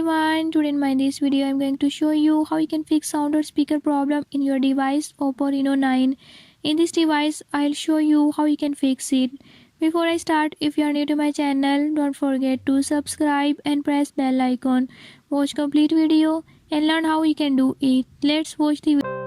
everyone, today in my this video I'm going to show you how you can fix sound or speaker problem in your device Oppo Reno 9. In this device I'll show you how you can fix it. Before I start, if you are new to my channel, don't forget to subscribe and press bell icon. Watch complete video and learn how you can do it. Let's watch the video.